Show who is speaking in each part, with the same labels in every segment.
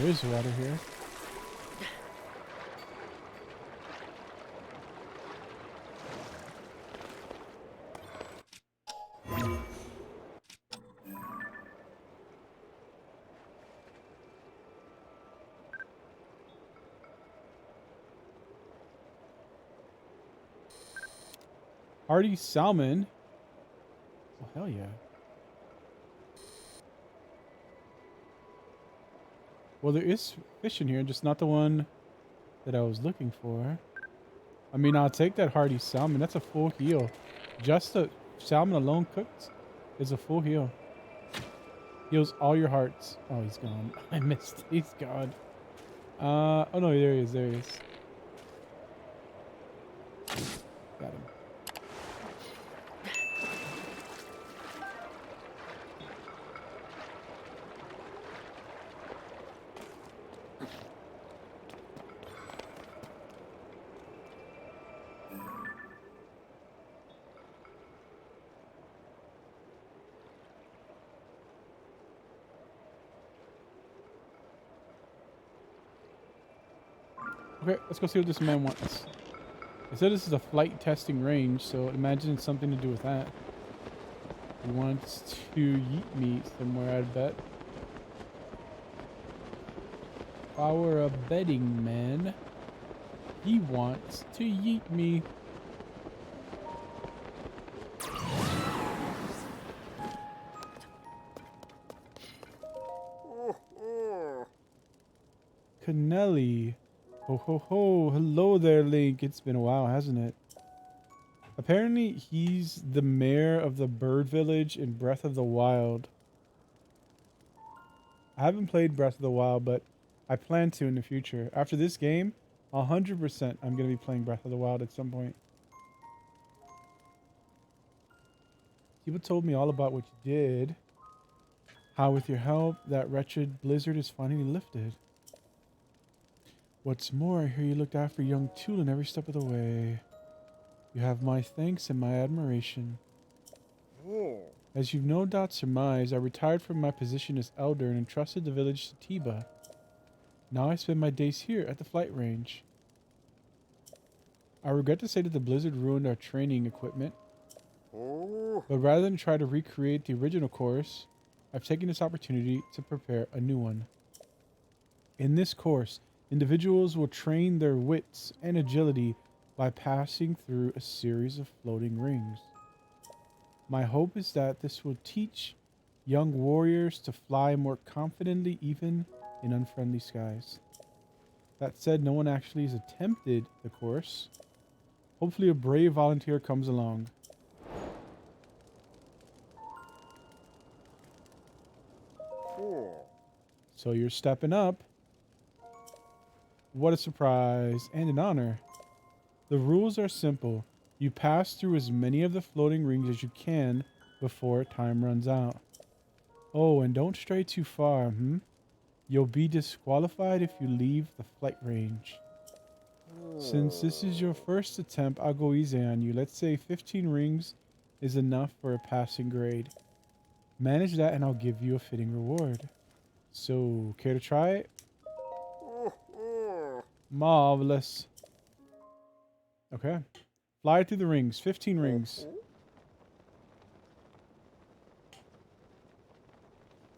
Speaker 1: there is water here. Hardy salmon. Oh, hell yeah. Well, there is fish in here, just not the one that I was looking for. I mean, I'll take that hardy salmon. That's a full heal. Just the salmon alone cooked is a full heal. Heals all your hearts. Oh, he's gone. I missed. He's gone. Oh no, there he is. There he is. Got him. Okay, let's go see what this man wants. It said this is a flight testing range, so imagine it's something to do with that. He wants to yeet me somewhere, I'd bet. If I were a betting man, he wants to yeet me. Canelli. Ho ho ho. Hello there, Link. It's been a while, hasn't it? Apparently, he's the mayor of the bird village in Breath of the Wild. I haven't played Breath of the Wild, but I plan to in the future. After this game, 100% I'm going to be playing Breath of the Wild at some point. People told me all about what you did. How with your help, that wretched blizzard is finally lifted. What's more, I hear you looked after young Tulin every step of the way. You have my thanks and my admiration. As you've no doubt surmised, I retired from my position as elder and entrusted the village to Tiba. Now I spend my days here at the flight range. I regret to say that the blizzard ruined our training equipment. But rather than try to recreate the original course, I've taken this opportunity to prepare a new one. In this course, individuals will train their wits and agility by passing through a series of floating rings. My hope is that this will teach young warriors to fly more confidently even in unfriendly skies. That said, no one actually has attempted the course. Hopefully a brave volunteer comes along. So you're stepping up. What a surprise and an honor. The rules are simple. You pass through as many of the floating rings as you can before time runs out. Oh, and don't stray too far, You'll be disqualified if you leave the flight range. Since this is your first attempt, I'll go easy on you. Let's say 15 rings is enough for a passing grade. Manage that and I'll give you a fitting reward. So, care to try it? Marvelous. Okay. Fly through the rings. 15 rings.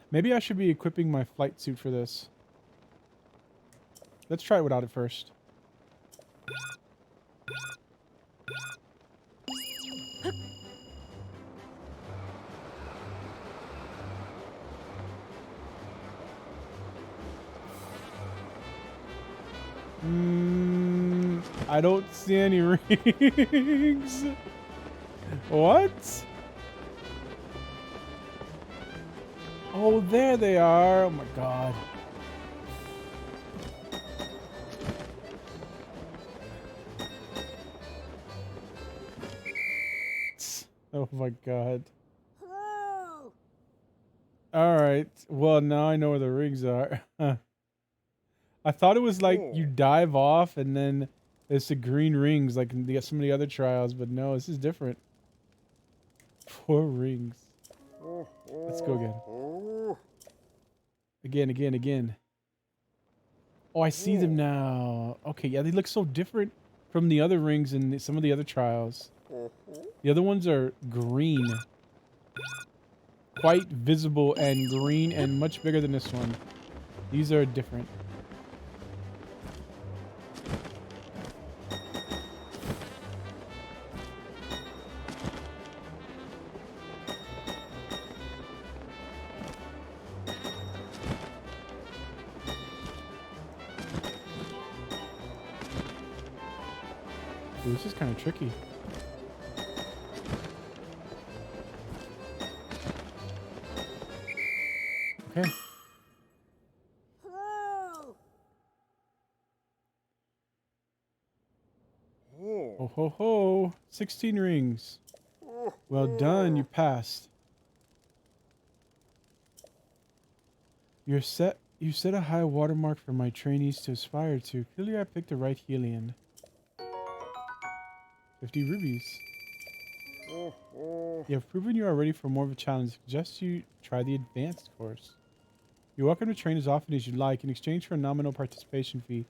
Speaker 1: Maybe I should be equipping my flight suit for this. Let's try it without it first. I don't see any rings. What? Oh, there they are. Oh my god. Oh my god. Alright. Well, now I know where the rings are. I thought it was like you dive off and then there's the green rings like in some of the other trials, but no, this is different. 4 rings. Let's go again. Again. Oh, I see them now. Okay, yeah, they look so different from the other rings in some of the other trials. The other ones are green. Quite visible and green and much bigger than this one. These are different. Ooh, this is kind of tricky. Okay. Ho ho ho! 16 rings. Well done, you passed. You set a high watermark for my trainees to aspire to. Clearly I picked the right Helion. 50 rubies. You have proven you are ready for more of a challenge. I suggest you try the advanced course. You're welcome to train as often as you like in exchange for a nominal participation fee.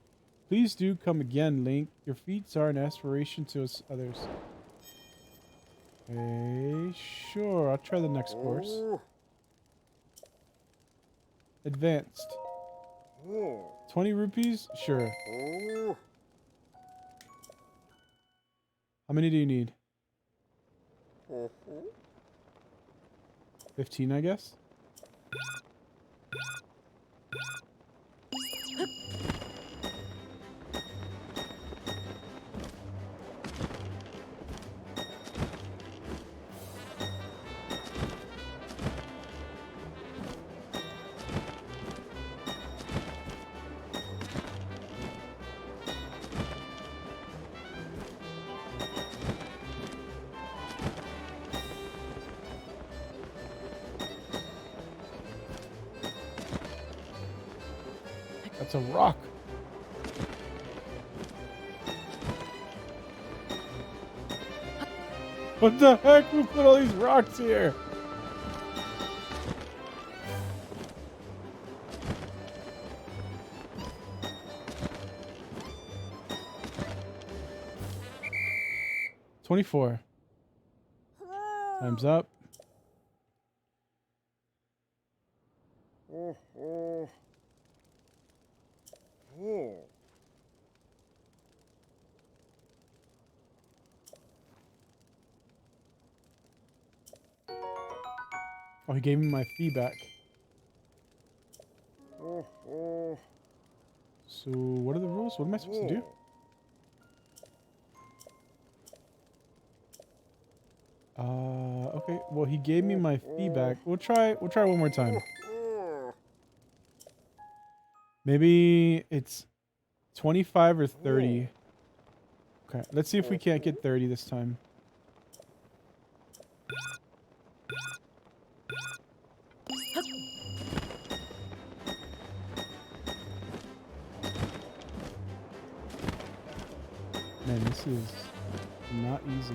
Speaker 1: Please do come again, Link. Your feats are an aspiration to us others. Okay, sure. I'll try the next course. Advanced. 20 rupees? Sure. How many do you need? 15, I guess? That's a rock. What the heck? Who put all these rocks here? $24. Time's up. Oh, he gave me my fee back. So, what are the rules? What am I supposed to do? Okay. Well, he gave me my fee back. We'll try one more time. Maybe it's 25 or 30. Okay, let's see if we can't get 30 this time. Man, this is not easy.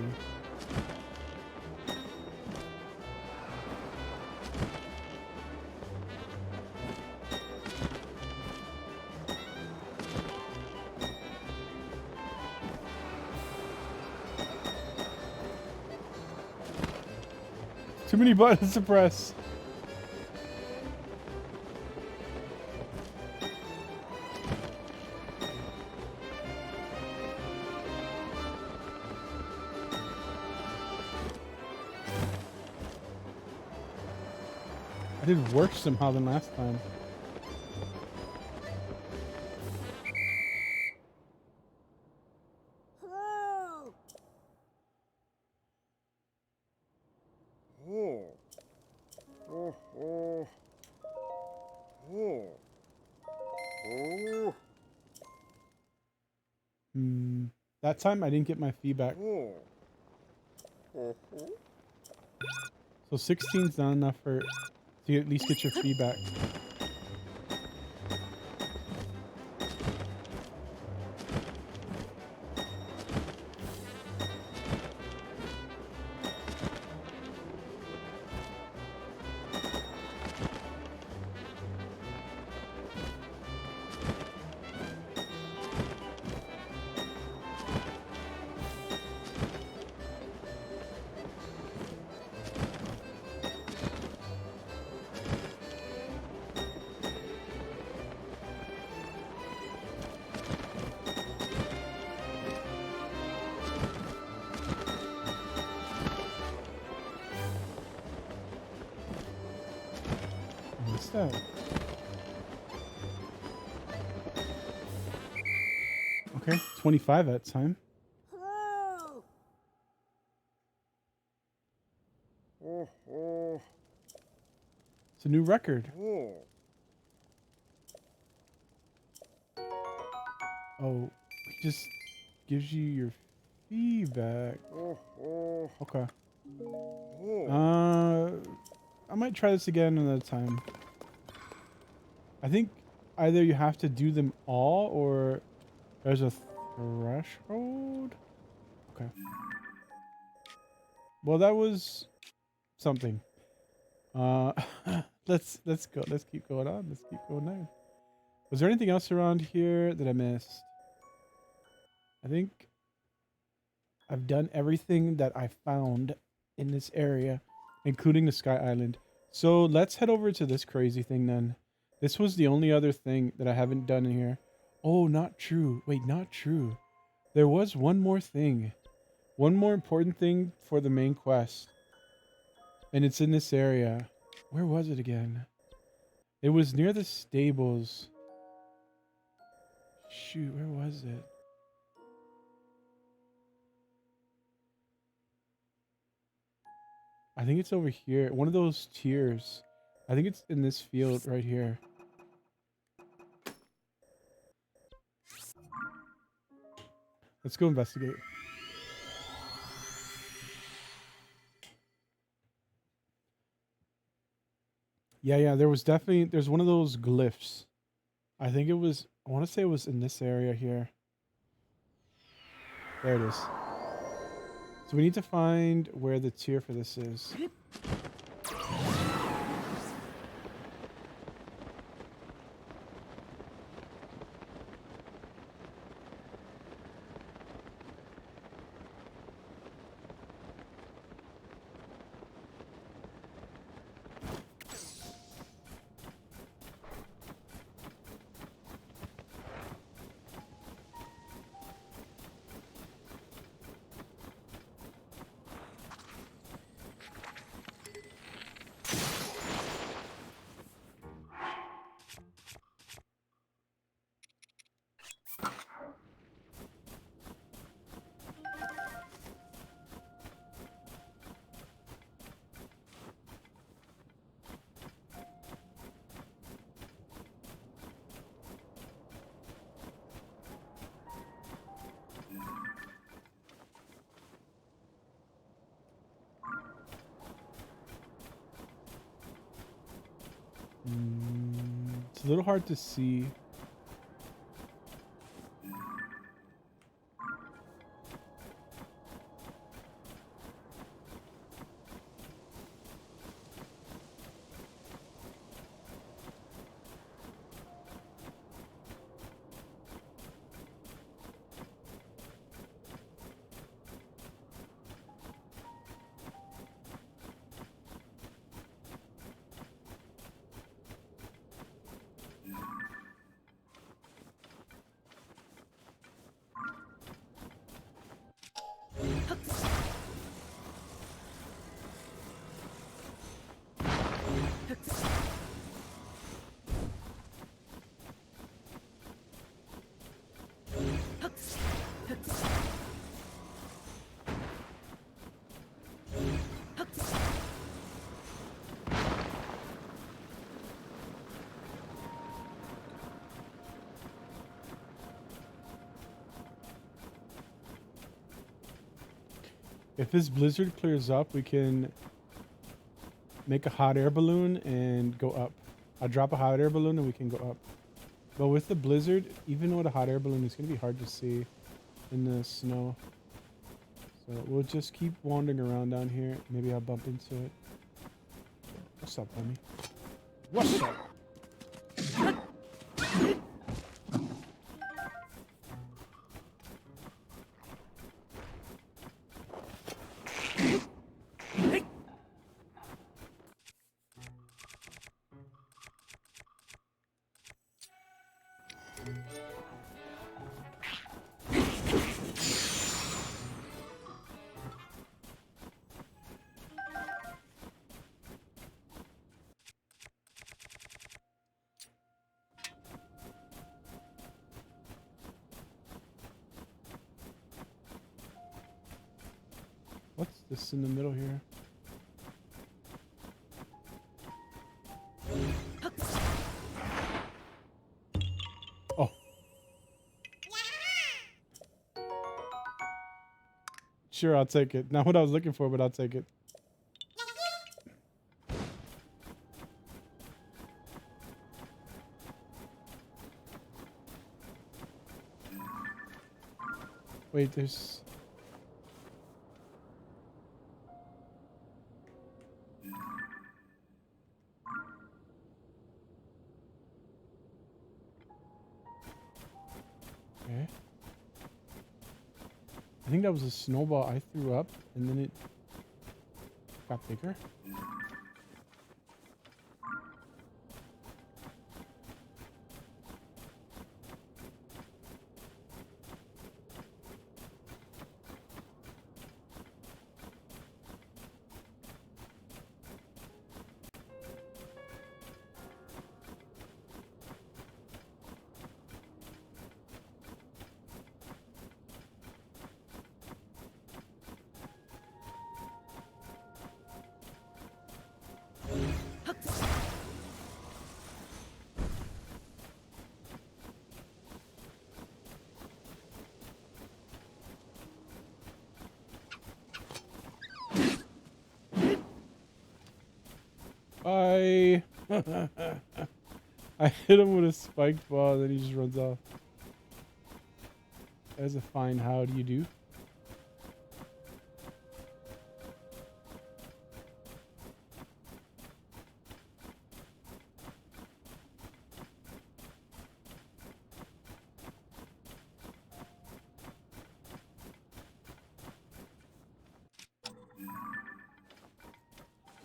Speaker 1: Too many buttons to press. I did worse somehow than last time. That time I didn't get my feedback. So 16's not enough for to at least get your feedback. that? Okay, 25 that time. It's a new record. Oh, he just gives you your feedback. Okay. I might try this again another time. I think either you have to do them all or there's a threshold. Okay. Well, that was something. Let's go. Let's keep going on. Let's keep going on. Was there anything else around here that I missed? I think I've done everything that I found in this area, including the Sky Island. So let's head over to this crazy thing then. This was the only other thing that I haven't done in here. Oh, not true. Wait, not true. There was one more thing. One more important thing for the main quest. And it's in this area. Where was it again? It was near the stables. Shoot, where was it? I think it's over here. One of those tiers. I think it's in this field right here. Let's go investigate. Yeah, there was definitely, there's one of those glyphs. I think it was, I want to say it was in this area here. There it is. So we need to find where the tier for this is. It's a little hard to see. If this blizzard clears up, we can make a hot air balloon and go up. I'll drop a hot air balloon and we can go up. But with the blizzard, even with a hot air balloon, it's going to be hard to see in the snow. So we'll just keep wandering around down here. Maybe I'll bump into it. What's up, homie? What's up? What's this in the middle here? Oh. Sure, I'll take it. Not what I was looking for, but I'll take it. Wait, there's... Okay. I think that was a snowball I threw up, and then it got bigger. I I hit him with a spiked ball, and then he just runs off. That's a fine how do you do?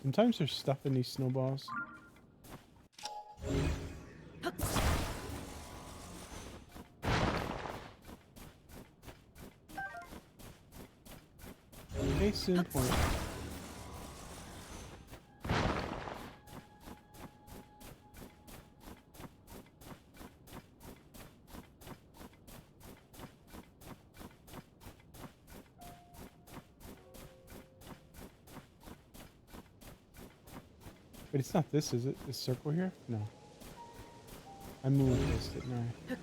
Speaker 1: Sometimes there's stuff in these snowballs. Case in point. But it's not this, is it? This circle here? No. I moved this, didn't I?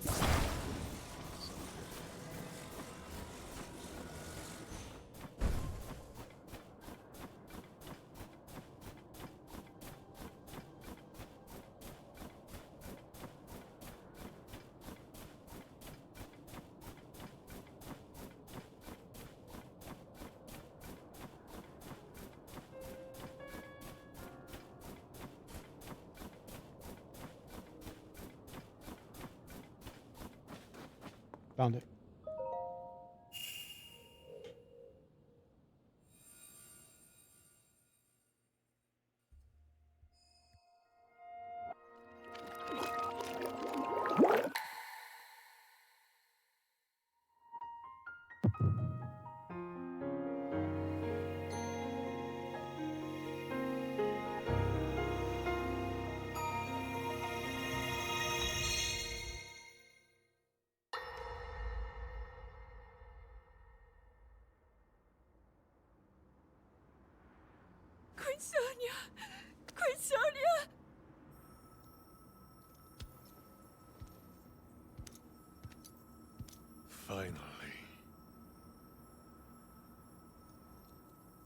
Speaker 1: Found it.
Speaker 2: Queen Sonia! Queen Sonia!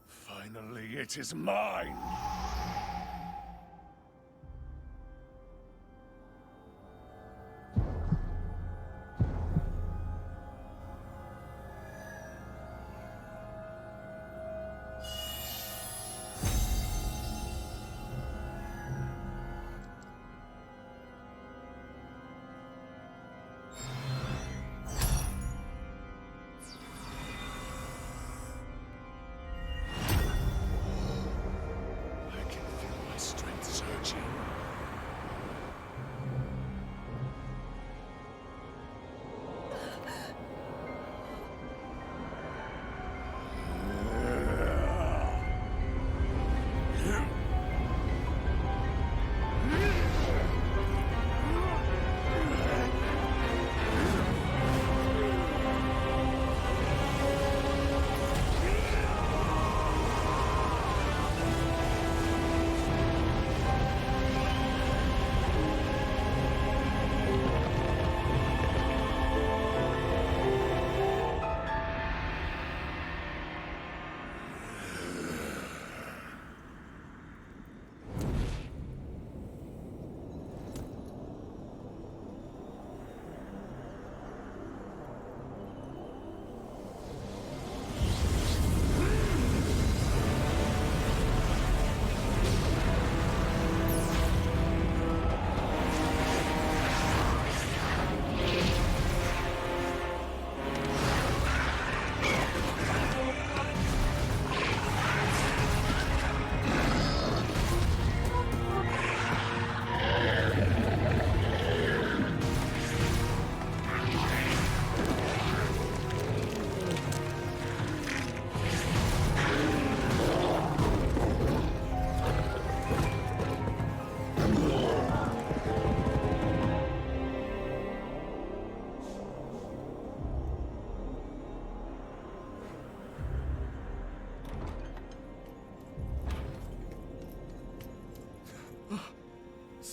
Speaker 3: Finally, it is mine!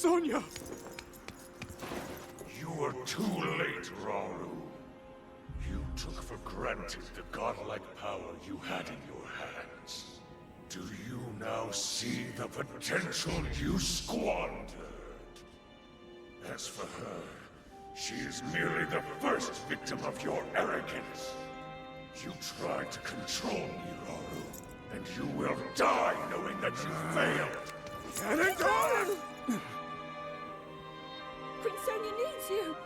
Speaker 3: Sonia! You were too late, Rauru. You took for granted the godlike power you had in your hands. Do you now see the potential you squandered? As for her, she is merely the first victim of your arrogance. You tried to control me, Rauru, and you will die knowing that you failed. Get
Speaker 2: Queen Sonia needs you.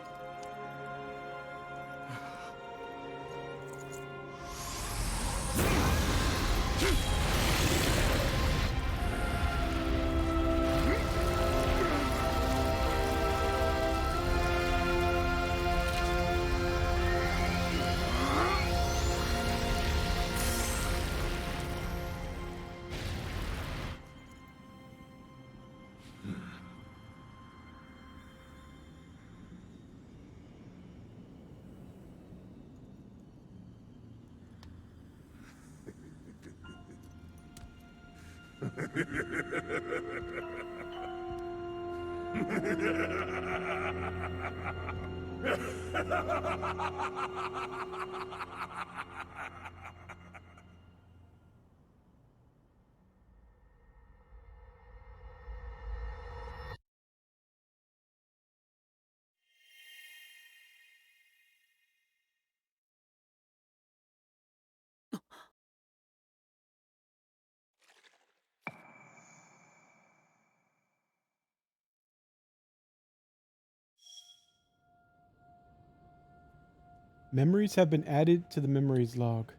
Speaker 1: Memories have been added to the memories log.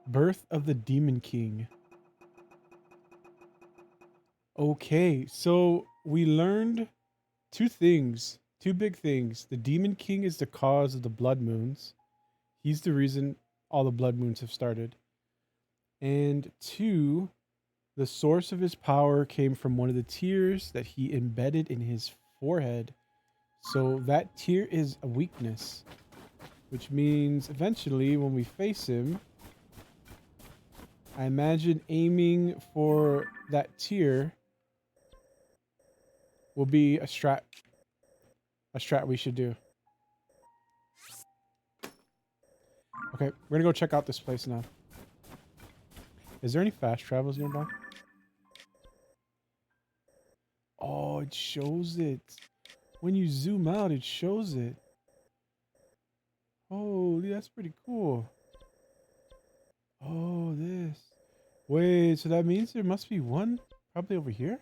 Speaker 1: Birth of the Demon King. Okay, so we learned two things, two big things. The Demon King is the cause of the blood moons. He's the reason all the blood moons have started. And two, the source of his power came from one of the tears that he embedded in his forehead. So that tear is a weakness, which means eventually when we face him, I imagine aiming for that tear will be a strat we should do. Okay, we're gonna go check out this place now. Is there any fast travels nearby? Oh, it shows it. When you zoom out, it shows it. Holy, that's pretty cool. Oh, this. Wait, so that means there must be one probably over here?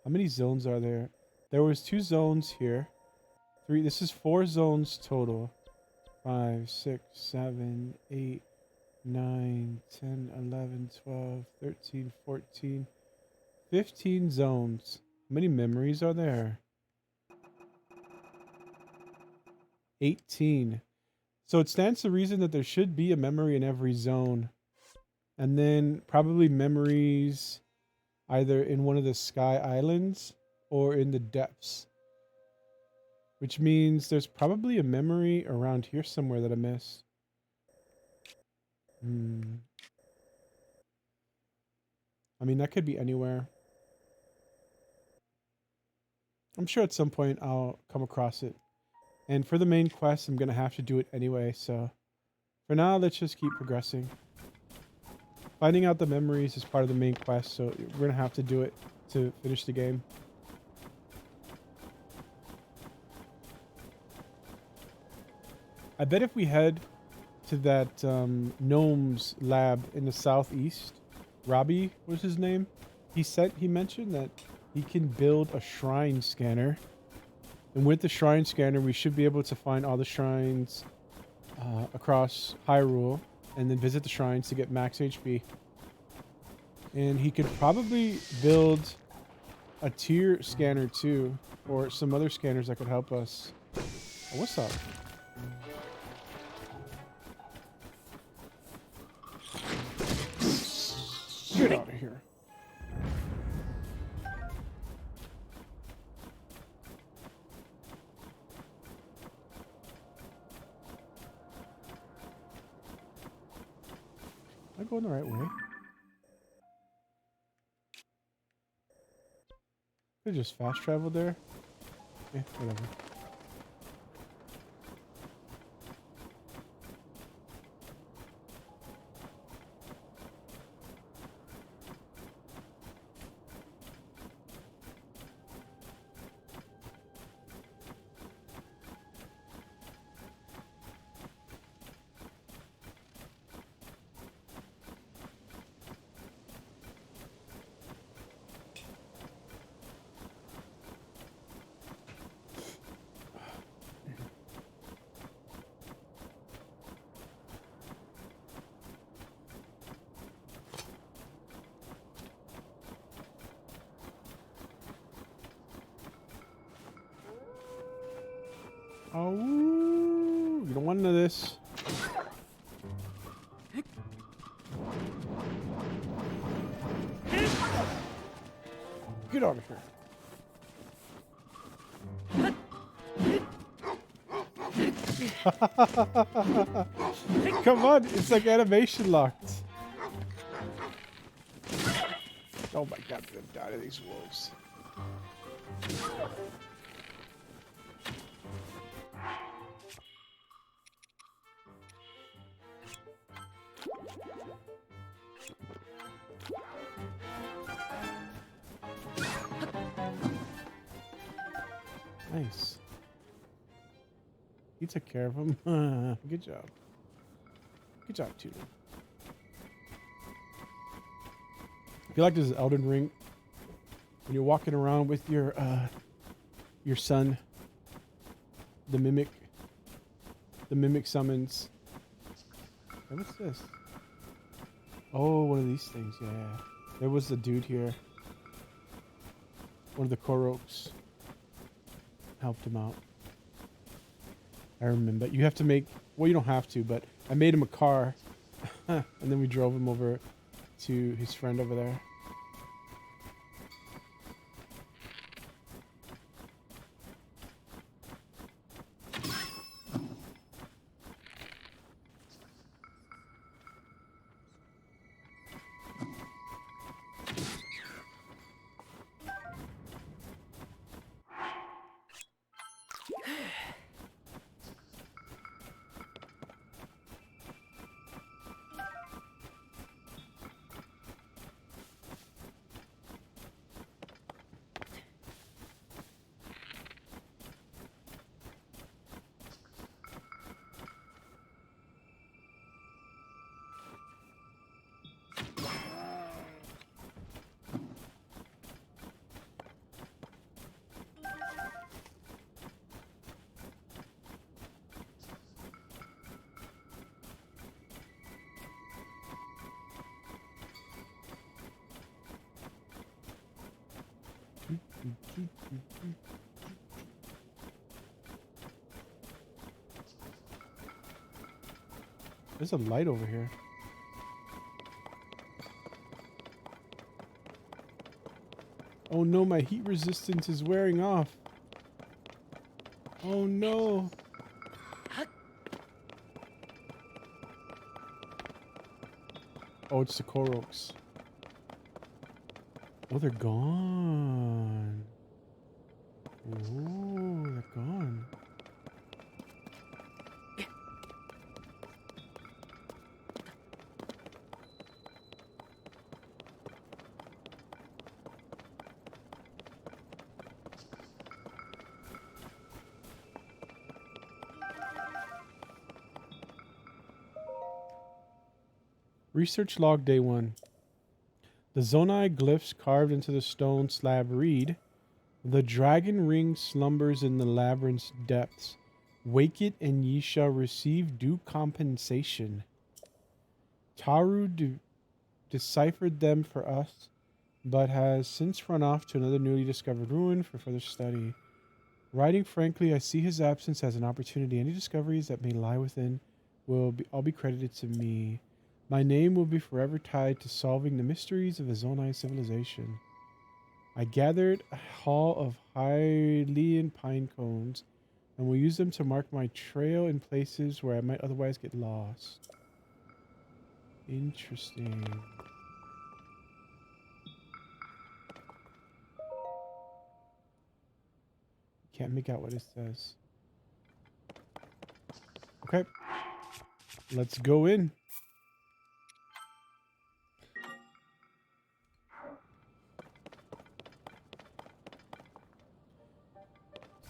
Speaker 1: How many zones are there? There was 2 zones here. 3. This is 4 zones total. 5, 6, 7, 8, 9, 10, 11, 12, 13, 14, 15 zones. How many memories are there? 18. So it stands to reason that there should be a memory in every zone. And then probably memories either in one of the sky islands or in the depths. Which means there's probably a memory around here somewhere that I missed. I mean, that could be anywhere. I'm sure at some point I'll come across it. And for the main quest, I'm going to have to do it anyway. So for now, let's just keep progressing. Finding out the memories is part of the main quest. So we're going to have to do it to finish the game. I bet if we head to that gnome's lab in the southeast, Robbie was his name. He mentioned that he can build a shrine scanner, and with the shrine scanner, we should be able to find all the shrines across Hyrule, and then visit the shrines to get max HP. And he could probably build a tier scanner too, or some other scanners that could help us. Oh, what's up? Get out of here. going the right way? Could just fast travel there. Yeah, whatever. Oh, you don't want none of this. Get out of here. Come on, it's like animation locked. Oh my god, I'm gonna die to these wolves. Nice. You took care of him. Good job. Good job, Tudor. I feel like this is Elden Ring. When you're walking around with your son, the mimic summons. Hey, what's this? Oh, one of these things. Yeah, there was a dude here. One of the Koroks helped him out. I remember. You have to make. Well, you don't have to, but I made him a car, and then we drove him over to his friend over there. There's a light over here. Oh no, my heat resistance is wearing off. Oh no. Oh, it's the Koroks. Oh, they're gone. Oh, they're gone. Research log day 1. The Zonai glyphs carved into the stone slab read, "The dragon ring slumbers in the labyrinth's depths. Wake it and ye shall receive due compensation." Taru deciphered them for us, but has since run off to another newly discovered ruin for further study. Writing frankly, I see his absence as an opportunity. Any discoveries that may lie within will all be credited to me. My name will be forever tied to solving the mysteries of the Zonai civilization. I gathered a haul of Hylian pine cones and will use them to mark my trail in places where I might otherwise get lost. Interesting. Can't make out what it says. Okay. Let's go in.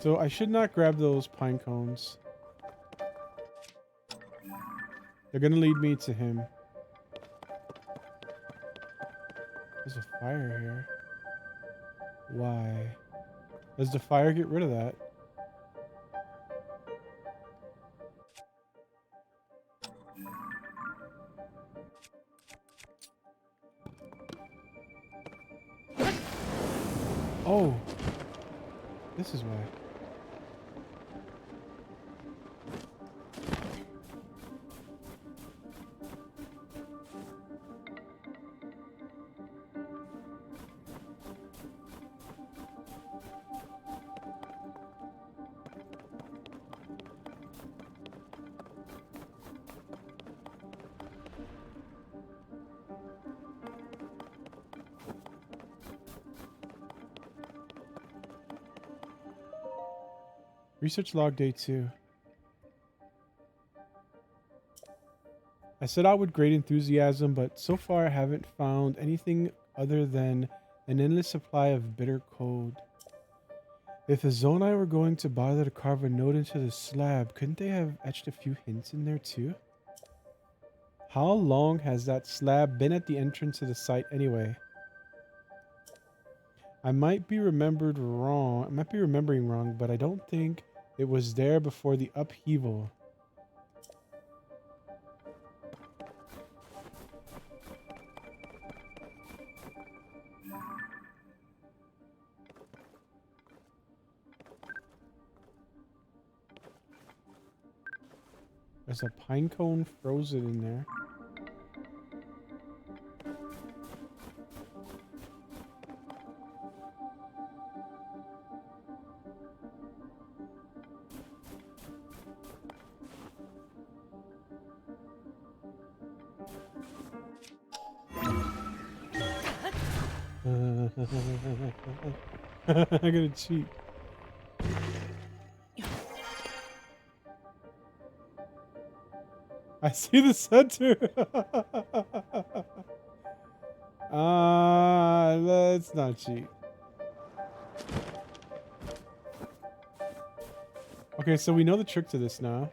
Speaker 1: So I should not grab those pine cones. They're gonna lead me to him. There's a fire here. Why? Does the fire get rid of that? Oh! This is why. Research log day 2. I set out with great enthusiasm, but so far I haven't found anything other than an endless supply of bitter cold. If the Zonai were going to bother to carve a note into the slab, couldn't they have etched a few hints in there too? How long has that slab been at the entrance to the site anyway? I might be remembering wrong, but I don't think it was there before the upheaval. There's a pine cone frozen in there. I gotta cheat. I see the center. Let's not cheat. Okay, so we know the trick to this now.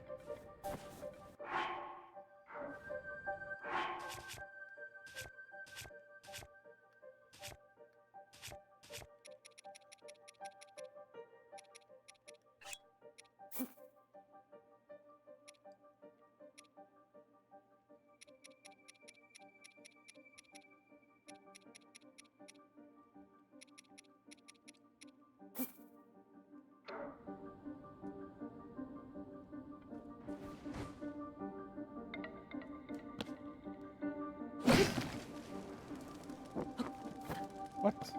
Speaker 1: What?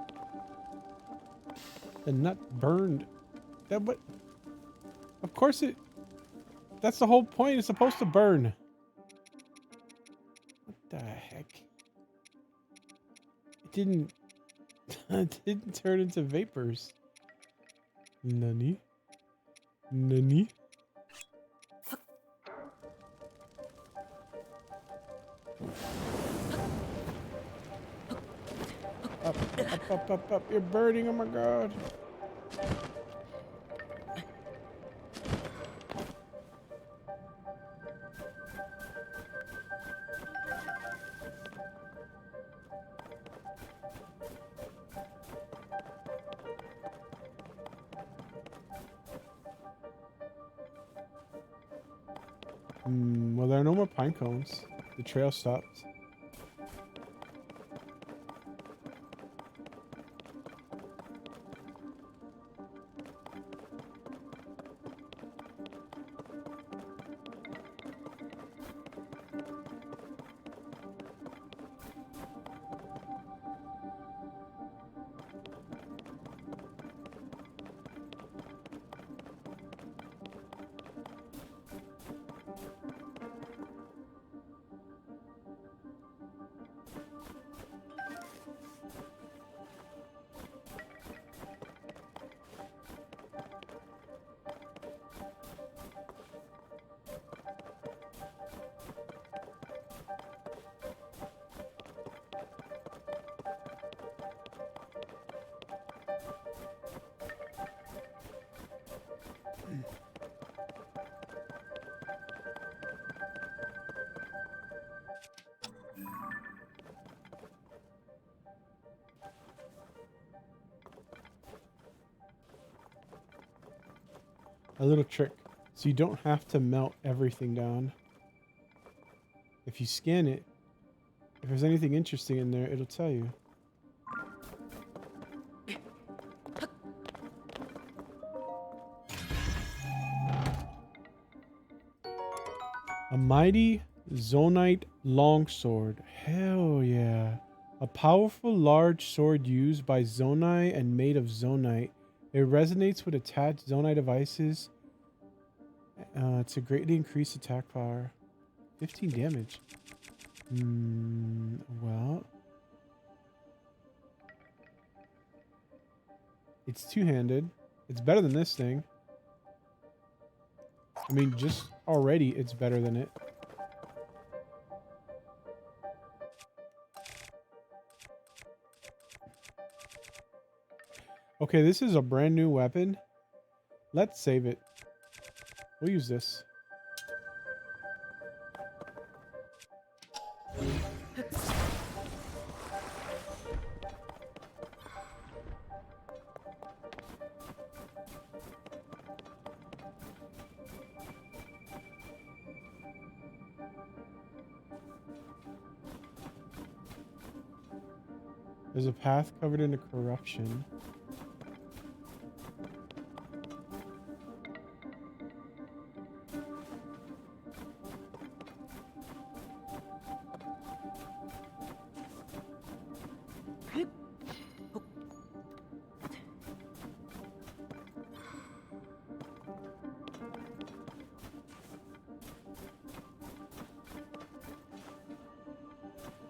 Speaker 1: The nut burned. That what? Of course it. That's the whole point. It's supposed to burn. What the heck? It didn't. It didn't turn into vapors. Nani? Nani? Up. You're burning. Oh my god. Well, there are no more pine cones. The trail stopped. a little trick. So you don't have to melt everything down. If you scan it, if there's anything interesting in there, it'll tell you. A mighty Zonite longsword. Hell yeah. A powerful large sword used by Zonai and made of Zonite. It resonates with attached Zonite devices to greatly increase attack power. 15 damage. Well. It's two-handed. It's better than this thing. I mean, just already it's better than it. Okay, this is a brand new weapon. Let's save it. We'll use this. There's a path covered in corruption.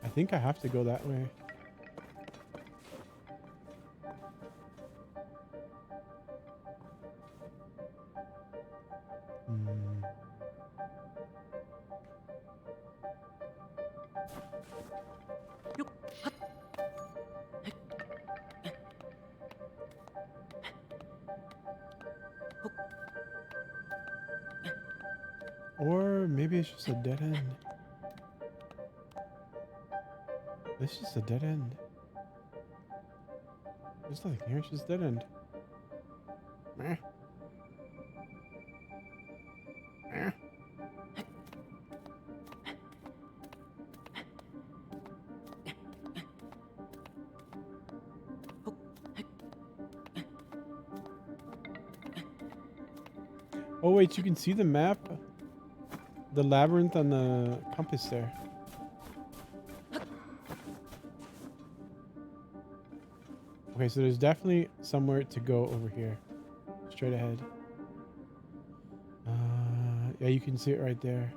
Speaker 1: I think I have to go that way. Or maybe it's just a dead end. This is just a dead end. There's nothing here, it's just dead end. Meh. Meh. Oh wait, you can see the map? The labyrinth on the compass there. Okay, so there's definitely somewhere to go over here. Straight ahead. Yeah, you can see it right there.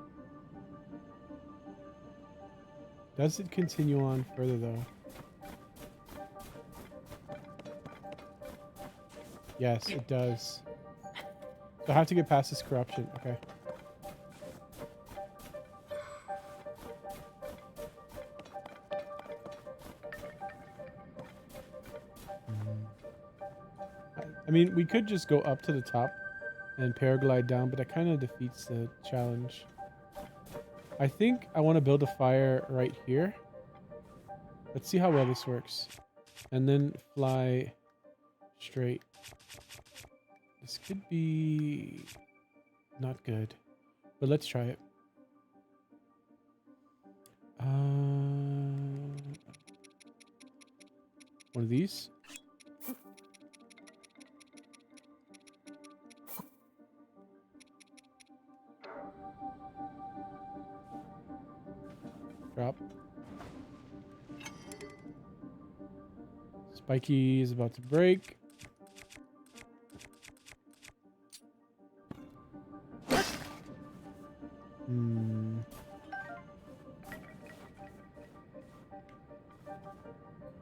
Speaker 1: Does it continue on further though? Yes, it does. So I have to get past this corruption. Okay. I mean, we could just go up to the top and paraglide down, but that kind of defeats the challenge. I think I want to build a fire right here. Let's see how well this works. And then fly straight. This could be not good, but let's try it. One of these. Drop. Spiky is about to break.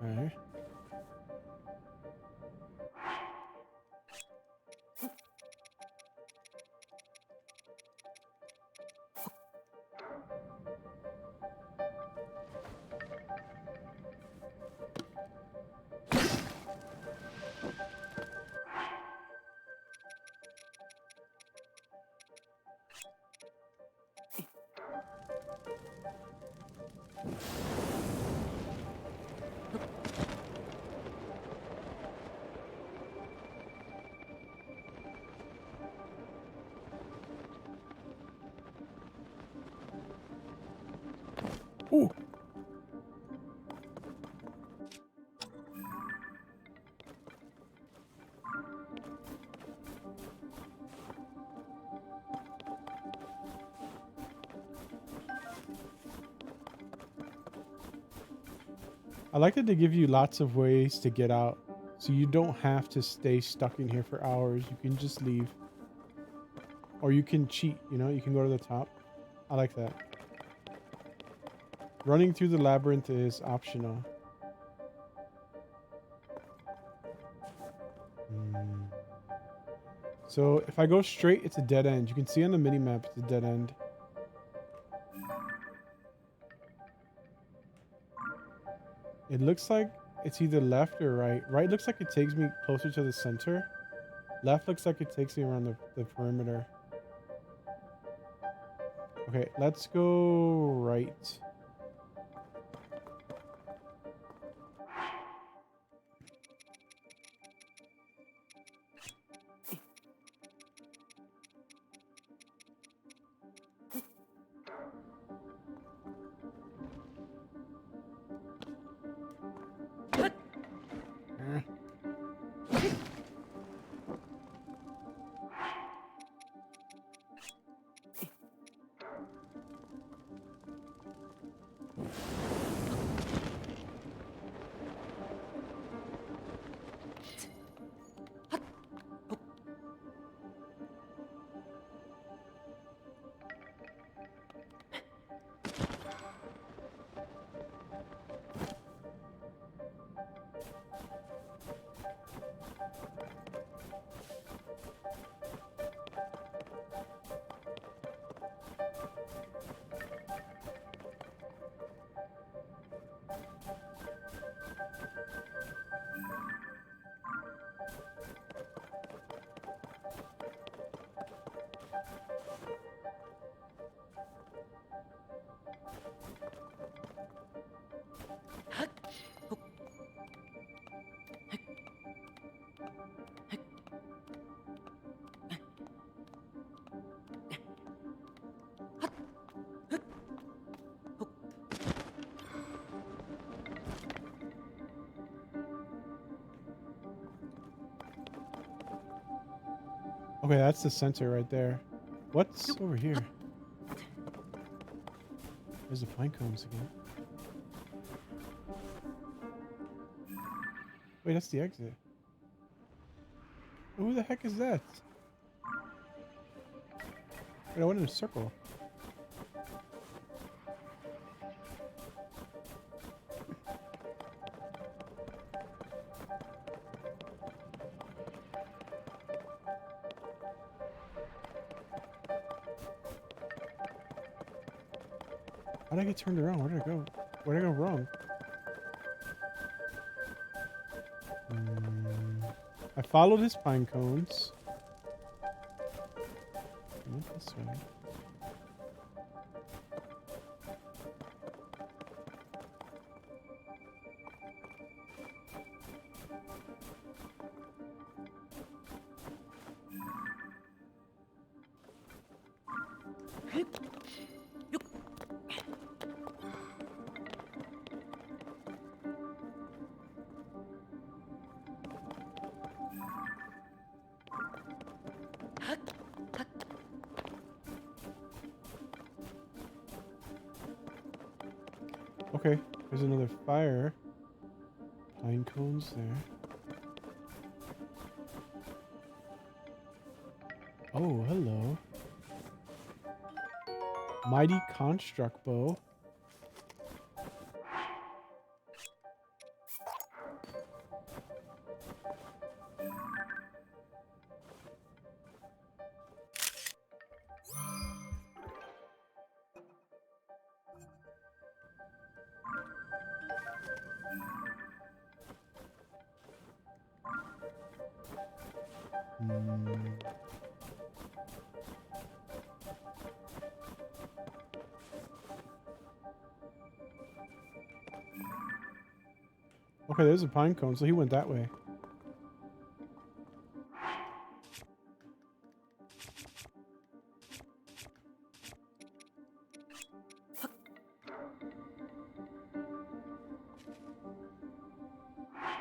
Speaker 1: Okay. I like that they give you lots of ways to get out. So you don't have to stay stuck in here for hours. You can just leave. Or you can cheat, you know? You can go to the top. I like that. Running through the labyrinth is optional. So if I go straight, it's a dead end. You can see on the mini-map it's a dead end. It looks like it's either left or right. Right looks like it takes me closer to the center. Left looks like it takes me around the perimeter. Okay, let's go right. Okay, that's the center right there. What's over here? There's the pine cones again. Wait, that's the exit. Who the heck is that? Wait, I went in a circle. How did I get turned around? Where did I go? Where did I go wrong? I followed his pine cones. I went this way. Okay, there's another fire. Pine cones there. Oh, hello. Mighty construct bow. Okay, there's a pine cone, so he went that way.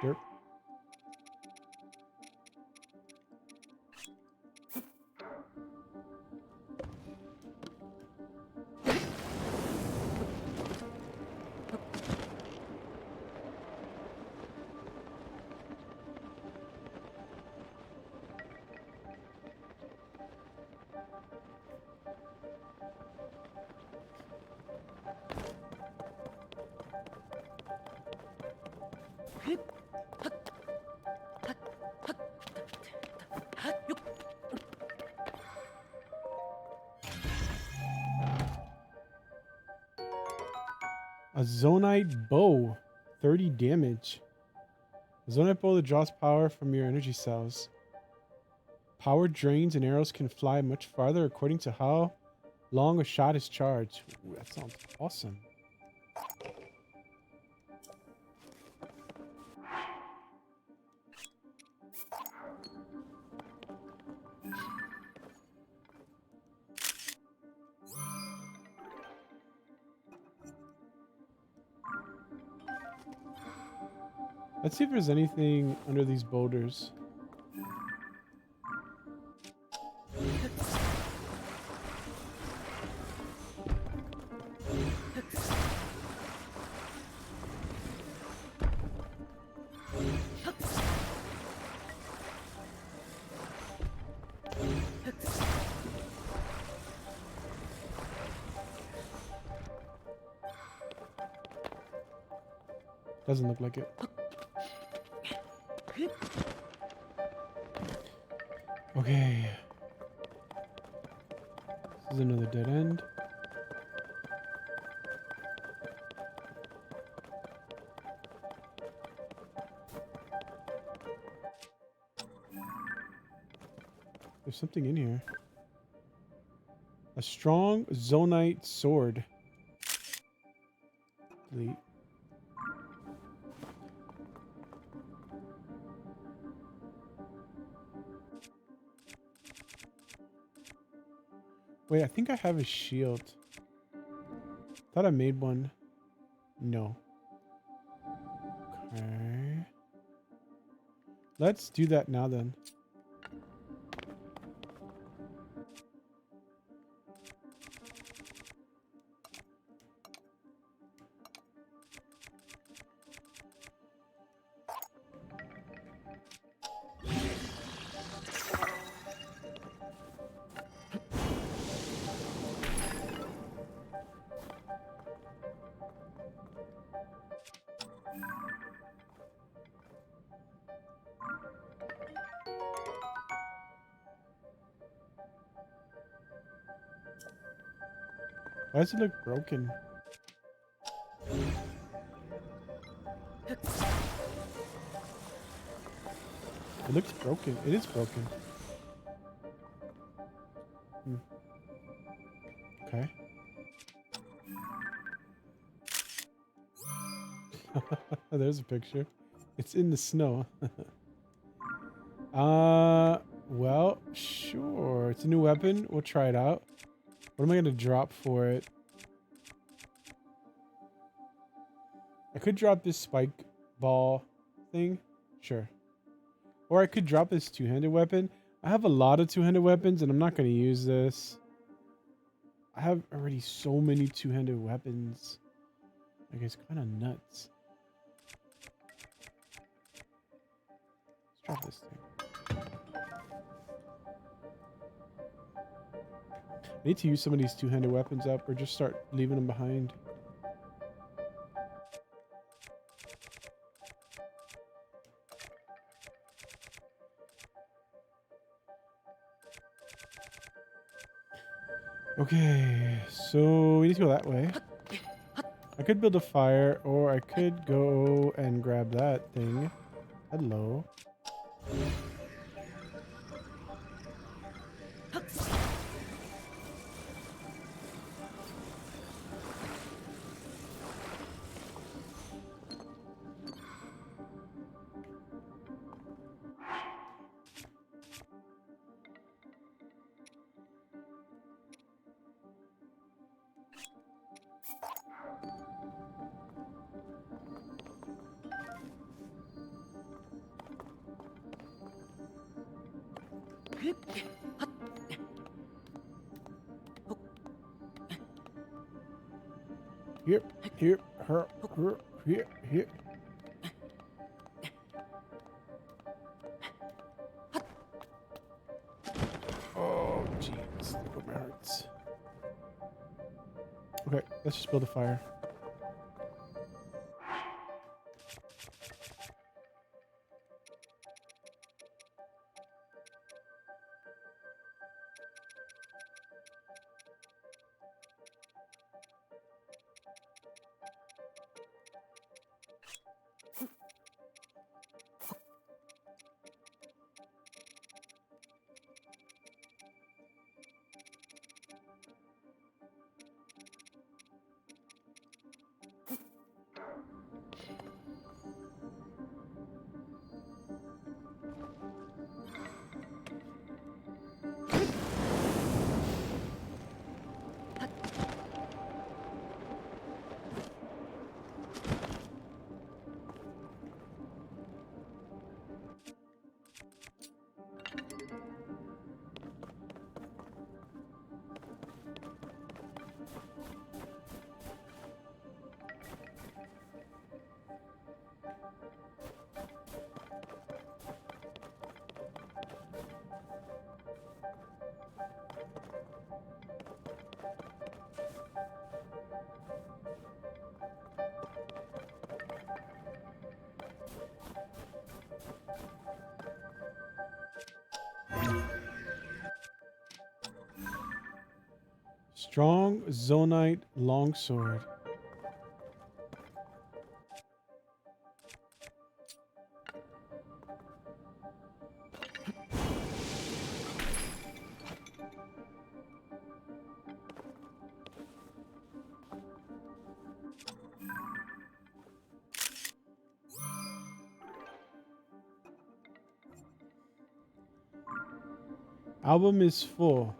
Speaker 1: Derp. A Zonite bow, 30 damage. A Zonite bow that draws power from your energy cells. Power drains and arrows can fly much farther according to how long a shot is charged. Ooh, that sounds awesome. Let's see if there's anything under these boulders. Doesn't look like it. Okay. This is another dead end. There's something in here. A strong Zonite sword. Delete. Wait, I think I have a shield. Thought I made one. No. Okay. Let's do that now then. Why does it look broken? It looks broken. It is broken. Okay. There's a picture. It's in the snow. Well, sure. It's a new weapon. We'll try it out. What am I going to drop for it? I could drop this spike ball thing. Sure. Or I could drop this two-handed weapon. I have a lot of two-handed weapons, and I'm not going to use this. I have already so many two-handed weapons. Like, it's kind of nuts. Let's drop this thing. I need to use some of these two-handed weapons up or just start leaving them behind. Okay, so we need to go that way. I could build a fire, or I could go and grab that thing. Hello. Here, here, her, here, here. Oh, jeez, look at my hearts. Okay, let's just build a fire. Strong Zonite longsword. Album is full.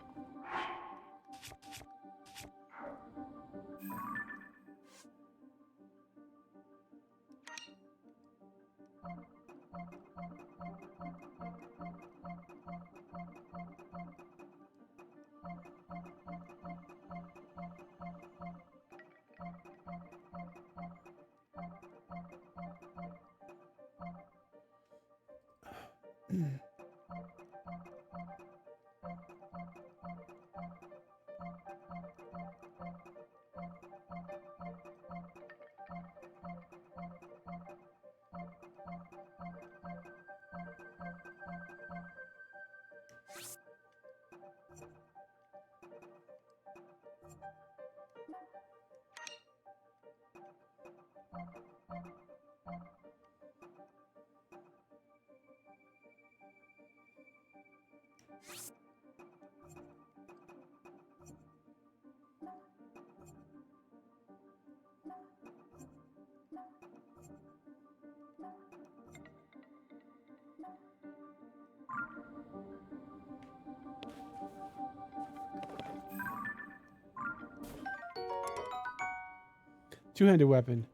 Speaker 1: Two-handed weapon.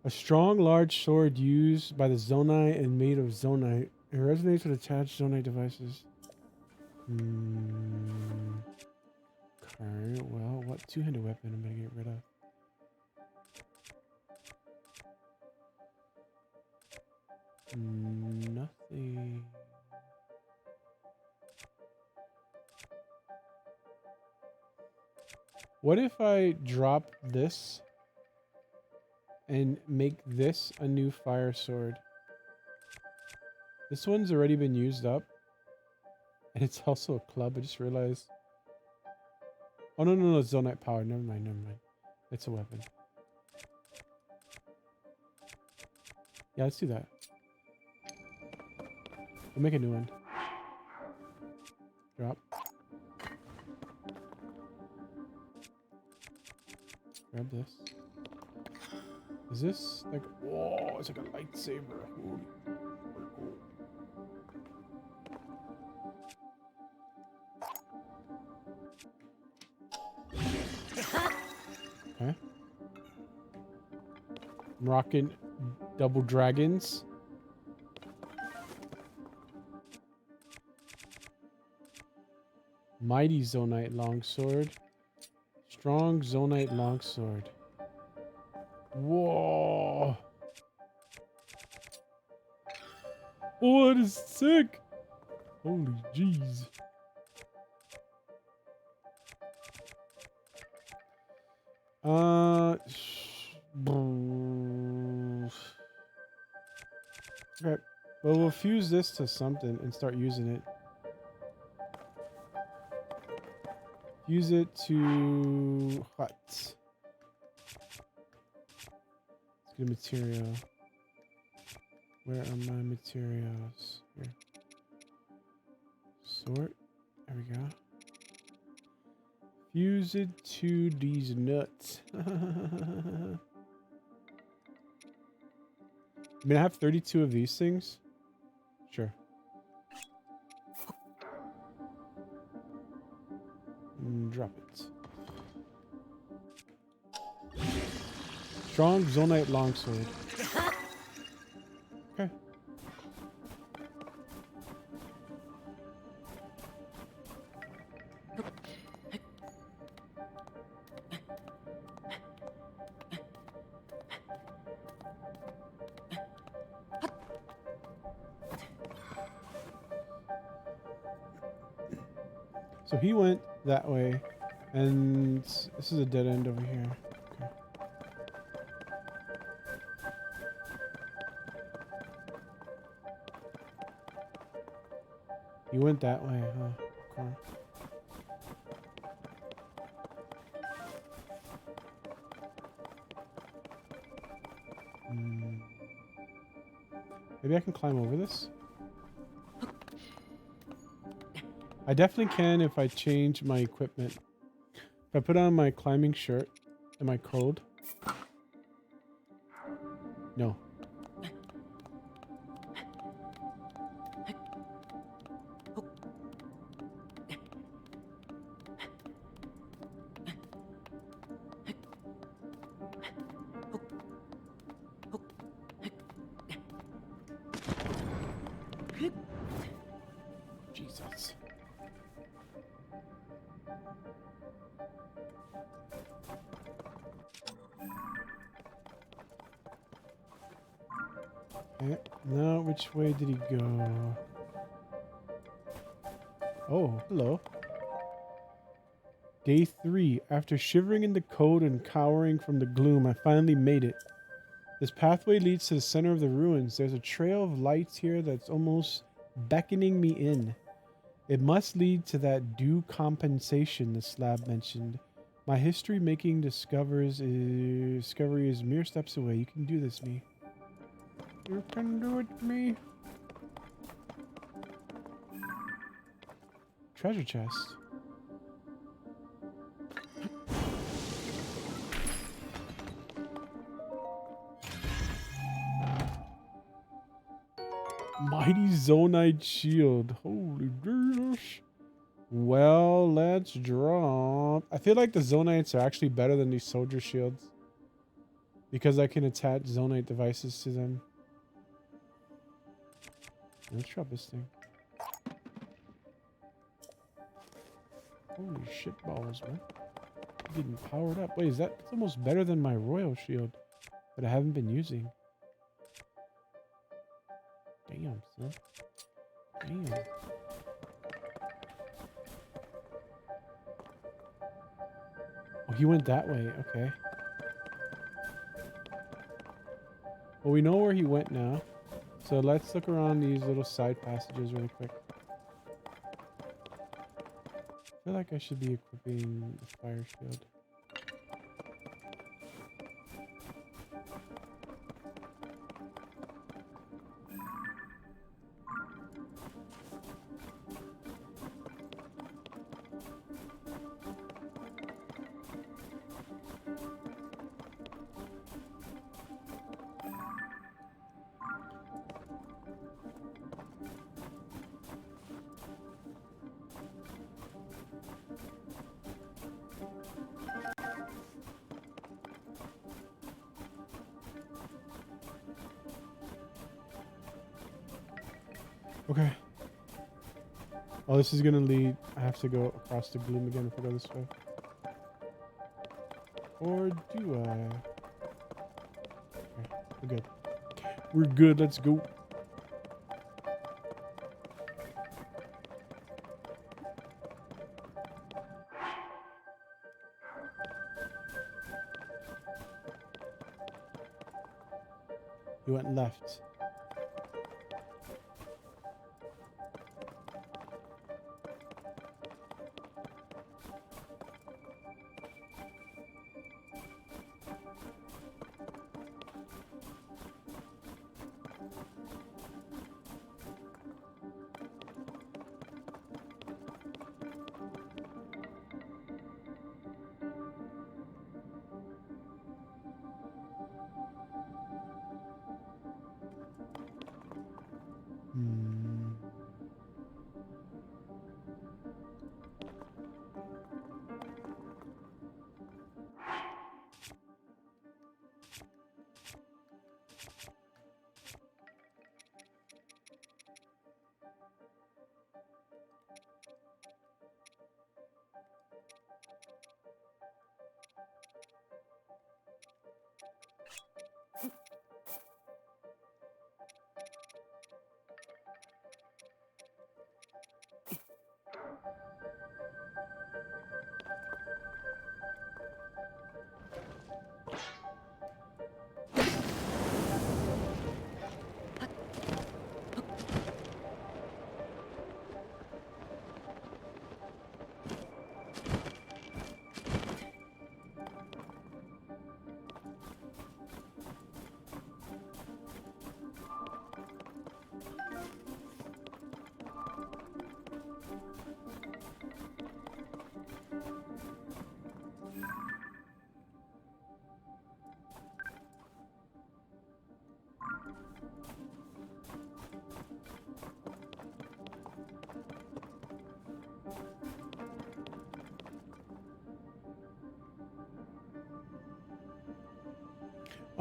Speaker 1: A strong, large sword used by the Zonai and made of Zonite. It resonates with attached Zonite devices. Okay, well, what two-handed weapon am I gonna get rid of? Nothing. What if I drop this and make this a new fire sword? This one's already been used up. And it's also a club. I just realized. Oh, no. It's Zonite power. Never mind. It's a weapon. Yeah, let's do that. We'll make a new one. Drop. Grab this. Is this like... Whoa, it's like a lightsaber. Holy. Cool. Okay. I'm rocking double dragons. Mighty Zonite longsword. Strong Zonite longsword. Whoa. Oh, that is sick. Holy jeez. Okay. Well, we'll fuse this to something and start using it. Fuse it to hut. Let's get a material. Where are my materials? Here. Sort. There we go. Fuse it to these nuts. I mean, I have 32 of these things. Sure. Drop it. Strong Zonite longsword. Okay. So he went that way, and this is a dead end over here. Okay. He went that way, huh? Okay. Maybe I can climb over this? I definitely can if I change my equipment. If I put on my climbing shirt, am I cold? No. Jesus. Okay. Now, which way did he go? Oh, hello. Day 3. After shivering in the cold and cowering from the gloom, I finally made it. This pathway leads to the center of the ruins. There's a trail of lights here that's almost beckoning me in. It must lead to that due compensation the slab mentioned. My history-making discovery is mere steps away. You can do this, me. You can do it, me. Treasure chest. Mighty Zonite shield. Holy Jesus. Well, let's drop. I feel like the Zonites are actually better than these soldier shields, because I can attach Zonite devices to them. Let's drop this thing. Holy shit balls, man. I'm getting powered up. Wait, that's almost better than my royal shield that I haven't been using. Damn, son. Damn. Oh, he went that way. Okay. Well, we know where he went now. So let's look around these little side passages really quick. I feel like I should be equipping the fire shield. Okay. Oh, this is gonna lead. I have to go across the gloom again if I go this way. Or do I? Okay, we're good. We're good. Let's go. You went left. Hmm.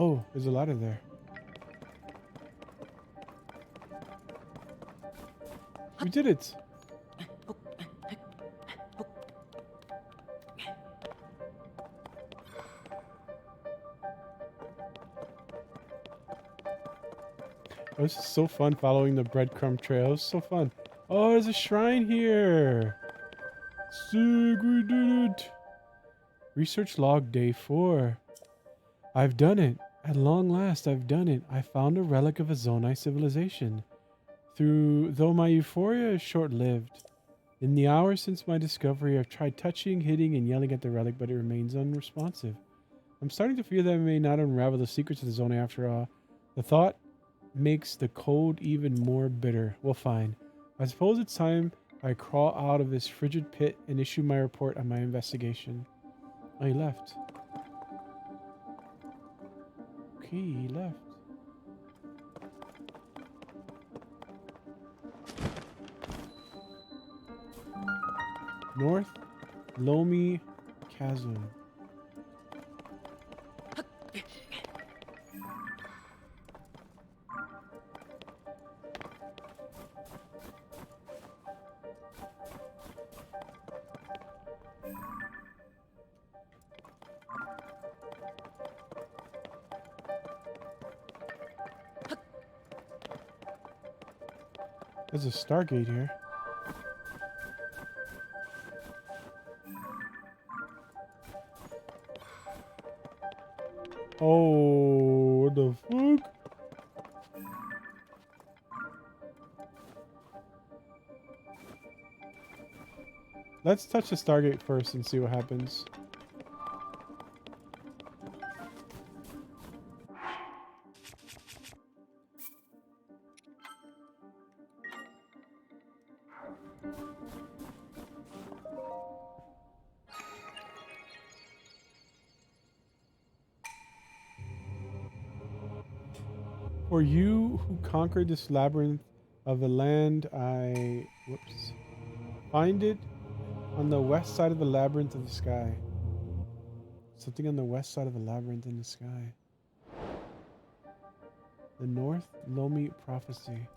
Speaker 1: Oh, there's a ladder there. We did it! Oh, this is so fun following the breadcrumb trail. It's so fun. Oh, there's a shrine here! Sick, we did it! Research log day 4. I've done it. At long last, I've done it. I found a relic of a Zonai civilization. Though my euphoria is short-lived. In the hours since my discovery, I've tried touching, hitting, and yelling at the relic, but it remains unresponsive. I'm starting to fear that I may not unravel the secrets of the Zonai after all. The thought makes the cold even more bitter. Well, fine. I suppose it's time I crawl out of this frigid pit and issue my report on my investigation. Oh, he left. Okay, he left. North Lomei Chasm. There's a Stargate here. Oh, what the fuck? Let's touch the Stargate first and see what happens. For you who conquered this labyrinth of a land, whoops. Find it on the west side of the labyrinth of the sky. Something on the west side of the labyrinth in the sky. The North Lomei Prophecy.